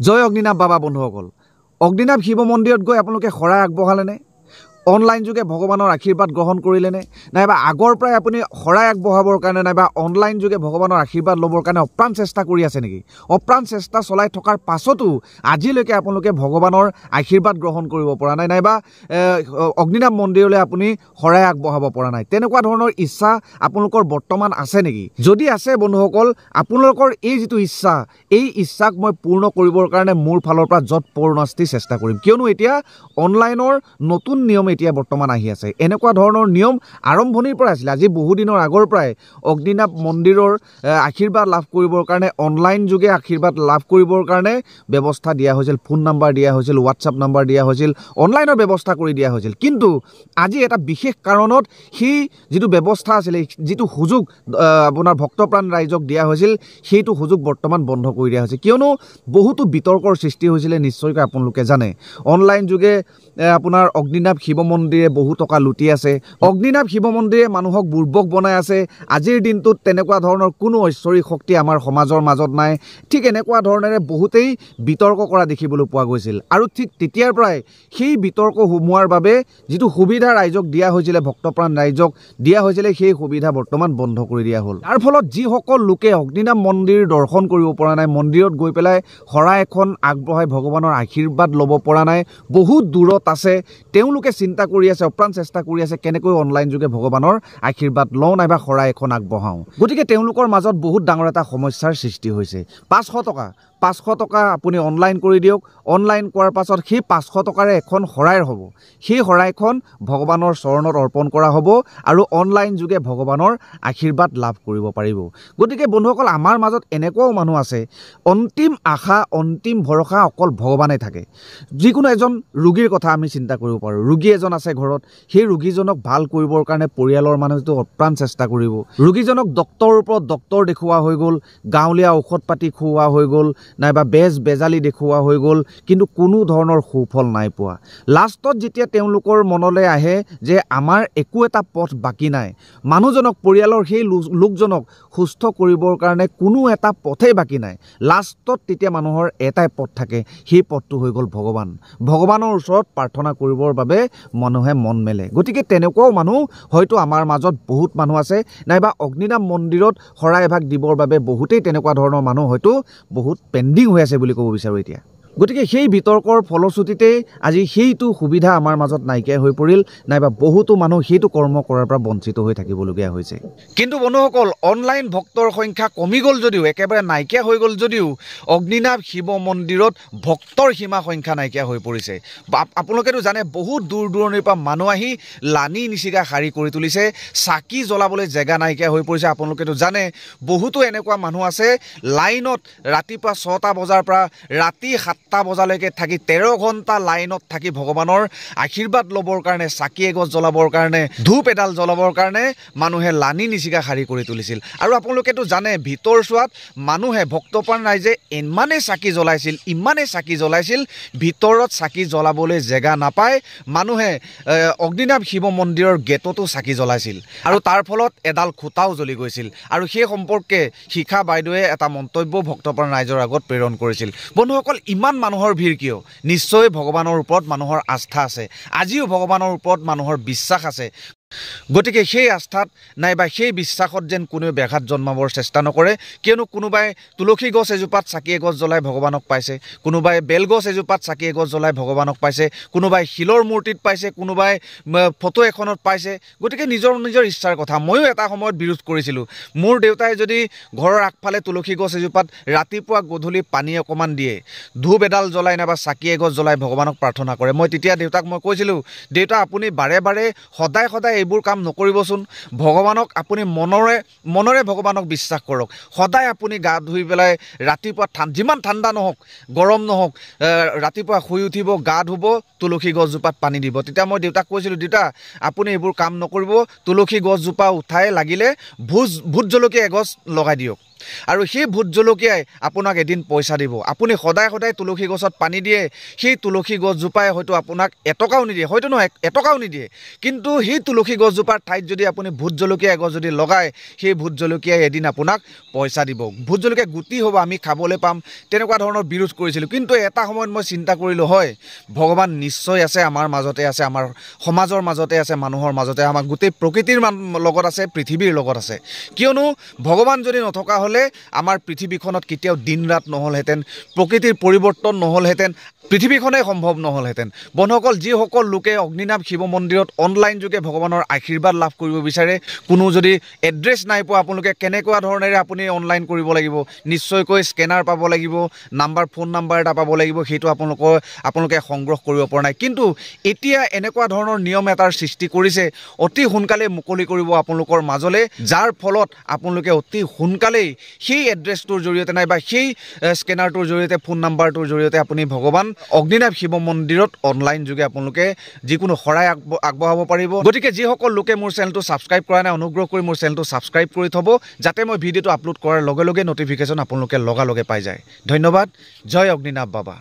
জয় অগ্নিনাভ বাবা বন্ধুসকল, অগ্নিনাভ শিৱ মন্দিৰত গৈ আপোনালোকে শৰাই আগবঢ়ালেনে? অনলাইন যোগে ভগৱানৰ আশীৰ্বাদ গ্ৰহণ কৰিলেনে? নাইবা আগৰ পৰাই আপুনি শৰাই আগবঢ়াবৰ কাৰণে নাইবা অনলাইন যোগে ভগৱানৰ আশীৰ্বাদ ল'বৰ কাৰণে অপ্ৰাণ চেষ্টা কৰি আছে নেকি? অপ্ৰাণ চেষ্টা চলাই থকাৰ পাছতো আজিলৈকে আপোনালোকে ভগৱানৰ আশীৰ্বাদ গ্ৰহণ কৰিব পৰা নাই, নাইবা অগ্নিনাভ মন্দিৰলৈ আপুনি শৰাই আগবঢ়াব পৰা নাই, তেনেকুৱা ধৰণৰ ইচ্ছা আপোনালোকৰ বৰ্তমান আছে নেকি? যদি আছে বন্ধুসকল, আপোনালোকৰ এই যিটো ইচ্ছা, এই ইচ্ছাক মই পূৰ্ণ কৰিবৰ কাৰণে মোৰ ফালৰ পৰা য'ত পূৰ্ণাস্তি চেষ্টা কৰিম, কিয়নো এতিয়া অনলাইনৰ নতুন নিয়ম এতিয়া বৰ্তমান আহি আছে। এনেকুৱা ধৰণৰ নিয়ম আৰম্ভণিৰ পৰা আছিল। আজি বহুদিনৰ আগৰ পৰাই অগ্নিনাভ মন্দিৰৰ আশীৰ্বাদ লাভ কৰিবৰ কাৰণে অনলাইন যোগে আশীৰ্বাদ লাভ কৰিবৰ কাৰণে ব্যৱস্থা দিয়া হৈছিল, ফোন নাম্বাৰ দিয়া হৈছিল, হোৱাটছআপ নাম্বাৰ দিয়া হৈছিল, অনলাইনৰ ব্যৱস্থা কৰি দিয়া হৈছিল। কিন্তু আজি এটা বিশেষ কাৰণত সেই যিটো ব্যৱস্থা আছিলে, যিটো সুযোগ আপোনাৰ ভক্তপ্ৰাণ ৰাইজক দিয়া হৈছিল, সেইটো সুযোগ বৰ্তমান বন্ধ কৰি দিয়া হৈছে। কিয়নো বহুতো বিতৰ্কৰ সৃষ্টি হৈছিলে, নিশ্চয়কৈ আপোনালোকে জানে। অনলাইন যোগে আপোনাৰ অগ্নিনাভ শিৱ মন্দিৰে বহু টকা লুটি আছে, অগ্নিনাভ শিৱ মন্দিৰে মানুহক বুৰ্বক বনাই আছে। আজিৰ দিনটোত তেনেকুৱা ধৰণৰ কোনো ঐশ্বৰিক শক্তি আমাৰ সমাজৰ মাজত নাই। ঠিক এনেকুৱা ধৰণেৰে বহুতেই বিতৰ্ক কৰা দেখিবলৈ পোৱা গৈছিল, আৰু ঠিক তেতিয়াৰ পৰাই সেই বিতৰ্ক সোমোৱাৰ বাবে যিটো সুবিধা ৰাইজক দিয়া হৈছিলে, ভক্তপ্ৰাণ ৰাইজক দিয়া হৈছিলে, সেই সুবিধা বৰ্তমান বন্ধ কৰি দিয়া হ'ল। তাৰ ফলত যিসকল লোকে অগ্নিনাভ মন্দিৰ দৰ্শন কৰিব পৰা নাই, মন্দিৰত গৈ পেলাই শৰাই এখন আগবঢ়াই ভগৱানৰ আশীৰ্বাদ ল'ব পৰা নাই, বহুত দূৰত আছে, তেওঁলোকে চিন্তা কৰি আছে, অপ্ৰাণ চেষ্টা কৰি আছে কেনেকৈ অনলাইন যোগে ভগৱানৰ আশীৰ্বাদ লওঁ নাইবা শৰাই এখন আগবঢ়াওঁ। গতিকে তেওঁলোকৰ মাজত বহুত ডাঙৰ এটা সমস্যাৰ সৃষ্টি হৈছে। 500 টকা আপুনি অনলাইন কৰি দিয়ক, অনলাইন কৰাৰ পাছত সেই 500 টকাৰে এখন শৰাইৰ হ'ব, সেই শৰাইখন ভগৱানৰ চৰণত অৰ্পণ কৰা হ'ব আৰু অনলাইন যোগে ভগৱানৰ আশীৰ্বাদ লাভ কৰিব পাৰিব। গতিকে বন্ধুসকল, আমাৰ মাজত এনেকুৱাও মানুহ আছে, অন্তিম আশা, অন্তিম ভৰসা অকল ভগৱানে থাকে। যিকোনো এজন ৰোগীৰ কথা আমি চিন্তা কৰিব পাৰোঁ। ৰোগী এজন আছে ঘৰত, সেই ৰোগীজনক ভাল কৰিবৰ কাৰণে পৰিয়ালৰ মানুহেতো অপ্ৰাণ চেষ্টা কৰিব। ৰোগীজনক ডক্তৰৰ ওপৰত ডক্তৰ দেখুওৱা হৈ গ'ল, গাঁৱলীয়া ঔষধ পাতি খুওৱা হৈ গ'ল, নাইবা বেজালি দেখুওৱা হৈ গ'ল, কিন্তু কোনো ধৰণৰ সুফল নাই পোৱা। লাষ্টত যেতিয়া তেওঁলোকৰ মনলৈ আহে যে আমাৰ একো এটা পথ বাকী নাই, মানুহজনক, পৰিয়ালৰ সেই লোকজনক সুস্থ কৰিবৰ কাৰণে কোনো এটা পথেই বাকী নাই, লাষ্টত তেতিয়া মানুহৰ এটাই পথ থাকে, সেই পথটো হৈ গ'ল ভগৱান। ভগৱানৰ ওচৰত প্ৰাৰ্থনা কৰিবৰ বাবে মানুহে মন মেলে। গতিকে তেনেকুৱাও মানুহ হয়তো আমাৰ মাজত বহুত মানুহ আছে, নাইবা অগ্নিনাভ মন্দিৰত শৰাই এভাগ দিবৰ বাবে বহুতেই তেনেকুৱা ধৰণৰ মানুহ হয়তো বহুত পেণ্ডিং হৈ আছে বুলি ক'ব বিচাৰোঁ এতিয়া। গতিকে সেই বিতৰ্কৰ ফলশ্ৰুতিতেই আজি সেইটো সুবিধা আমাৰ মাজত নাইকিয়া হৈ পৰিল, নাইবা বহুতো মানুহ সেইটো কৰ্ম কৰাৰ পৰা বঞ্চিত হৈ থাকিবলগীয়া হৈছে। কিন্তু বন্ধুসকল, অনলাইন ভক্তৰ সংখ্যা কমি গ'ল যদিও, একেবাৰে নাইকিয়া হৈ গ'ল যদিও, অগ্নিনাভ শিৱ মন্দিৰত ভক্তৰ সীমা সংখ্যা নাইকিয়া হৈ পৰিছে। আপোনালোকেতো জানে, বহুত দূৰ দূৰণিৰ পৰা মানুহ আহি লানি নিচিগা শাৰী কৰি তুলিছে, চাকি জ্বলাবলৈ জেগা নাইকিয়া হৈ পৰিছে। আপোনালোকেতো জানে, বহুতো এনেকুৱা মানুহ আছে লাইনত ৰাতিপুৱা 6টা বজাৰ পৰা ৰাতি 7টা বজালৈকে থাকি 13 ঘণ্টা লাইনত থাকি ভগৱানৰ আশীৰ্বাদ ল'বৰ কাৰণে, চাকি এগছ জ্বলাবৰ কাৰণে, ধূপ এডাল জ্বলাবৰ কাৰণে মানুহে লানি নিচিগা শাৰী কৰি তুলিছিল। আৰু আপোনালোকেতো জানে, ভিতৰচোৱাত মানুহে, ভক্তপ্ৰাণ ৰাইজে ইমানেই চাকি জ্বলাইছিল, ভিতৰত চাকি জ্বলাবলৈ জেগা নাপায় মানুহে অগ্নিনাভ শিৱ মন্দিৰৰ গেটতো চাকি জ্বলাইছিল, আৰু তাৰ ফলত এডাল খুঁটাও জ্বলি গৈছিল। আৰু সেই সম্পৰ্কে শিখা বাইদেৱে এটা মন্তব্য ভক্তপ্ৰাণ ৰাইজৰ আগত প্ৰেৰণ কৰিছিল। বন্ধুসকল, ইমান মানুহৰ ভিৰ কিয়? নিশ্চয় ভগৱানৰ ওপৰত মানুহৰ আস্থা আছে, আজিও ভগৱানৰ ওপৰত মানুহৰ বিশ্বাস আছে। গতিকে সেই আস্থাত নাইবা সেই বিশ্বাসত যেন কোনেও ব্যাঘাত জন্মাবৰ চেষ্টা নকৰে। কিয়নো কোনোবাই তুলসী গছ এজোপাত চাকি এগছ জ্বলাই ভগৱানক পাইছে, কোনোবাই বেলগছ এজোপাত চাকি এগছ জ্বলাই ভগৱানক পাইছে, কোনোবাই শিলৰ মূৰ্তিত পাইছে, কোনোবাই ফটো এখনত পাইছে। গতিকে নিজৰ ইচ্ছাৰ কথা। ময়ো এটা সময়ত বিৰোধ কৰিছিলোঁ। মোৰ দেউতাই যদি ঘৰৰ আগফালে তুলসী গছ এজোপাত ৰাতিপুৱা গধূলি পানী অকণমান দিয়ে, ধূপ এডাল জ্বলাই নাইবা চাকি এগছ জ্বলাই ভগৱানক প্ৰাৰ্থনা কৰে, মই তেতিয়া দেউতাক কৈছিলোঁ, দেউতা আপুনি বাৰে বাৰে সদায় এইবোৰ কাম নকৰিবচোন। ভগৱানক আপুনি মনৰে ভগৱানক বিশ্বাস কৰক। সদায় আপুনি গা ধুই পেলাই ৰাতিপুৱা যিমান ঠাণ্ডা নহওক, গৰম নহওক, ৰাতিপুৱা শুই উঠিব, গা ধুব, তুলসী গছজোপাত পানী দিব। তেতিয়া মই দেউতাক কৈছিলোঁ, দেউতা আপুনি এইবোৰ কাম নকৰিব, তুলসী গছজোপা উঠাই লাগিলে ভোট জলকীয়া এগছ লগাই দিয়ক। আৰু সেই ভোট জলকীয়াই আপোনাক এদিন পইচা দিব আপুনি সদায় সদায় তুলসী গছত পানী দিয়ে সেই তুলসী গছজোপাই হয়তো আপোনাক এটকাও নিদিয়ে হয়তো নহয় এটকাও নিদিয়ে কিন্তু সেই তুলসী গছজোপাৰ ঠাইত যদি আপুনি ভোট জলকীয়া এগছ যদি লগায় সেই ভোট জলকীয়াই এদিন আপোনাক পইচা দিব ভোট জলকীয়া গুটি হ'ব আমি খাবলৈ পাম তেনেকুৱা ধৰণৰ বিৰোধ কৰিছিলোঁ কিন্তু এটা সময়ত মই চিন্তা কৰিলোঁ হয় ভগৱান নিশ্চয় আছে আমাৰ মাজতে আছে আমাৰ সমাজৰ মাজতে আছে মানুহৰ মাজতে আমাৰ গোটেই প্ৰকৃতিৰ লগত আছে পৃথিৱীৰ লগত আছে কিয়নো ভগৱান যদি নথকা হ'লে আমাৰ পৃথিৱীখনত কেতিয়াও দিন ৰাত নহ'লহেঁতেন প্ৰকৃতিৰ পৰিৱৰ্তন নহ'লহেঁতেন পৃথিৱীখনেই সম্ভৱ নহ'লহেঁতেন বন্ধুসকল যিসকল লোকে অগ্নিনাভ শিৱ মন্দিৰত অনলাইন যোগে ভগৱানৰ আশীৰ্বাদ লাভ কৰিব বিচাৰে কোনো যদি এড্ৰেছ নাই পোৱা আপোনালোকে কেনেকুৱা ধৰণেৰে আপুনি অনলাইন কৰিব লাগিব নিশ্চয়কৈ স্কেনাৰ পাব লাগিব নাম্বাৰ ফোন নাম্বাৰ এটা পাব লাগিব সেইটো আপোনালোকে সংগ্ৰহ কৰিব পৰা নাই কিন্তু এতিয়া এনেকুৱা ধৰণৰ নিয়ম এটাৰ সৃষ্টি কৰিছে অতি সোনকালে মুকলি কৰিব আপোনালোকৰ মাজলৈ যাৰ ফলত আপোনালোকে অতি সোনকালেই সেই এড্ৰেছটোৰ জৰিয়তে নাইবা সেই স্কেনাৰটোৰ জৰিয়তে ফোন নাম্বাৰটোৰ জৰিয়তে আপুনি ভগৱান অগ্নিনাভ শিৱ মন্দিৰত অনলাইন যোগে আপোনালোকে যিকোনো শৰাই আগবঢ়াব পাৰিব গতিকে যিসকল লোকে মোৰ চেনেলটো ছাবস্ক্ৰাইব কৰা নাই অনুগ্ৰহ কৰি মোৰ চেনেলটো ছাবস্ক্ৰাইব কৰি থ'ব যাতে মই ভিডিঅ'টো আপলোড কৰাৰ লগে লগে নটিফিকেশ্যন আপোনালোকে লগালগে পাই যায় ধন্যবাদ জয় অগ্নিনাভ বাবা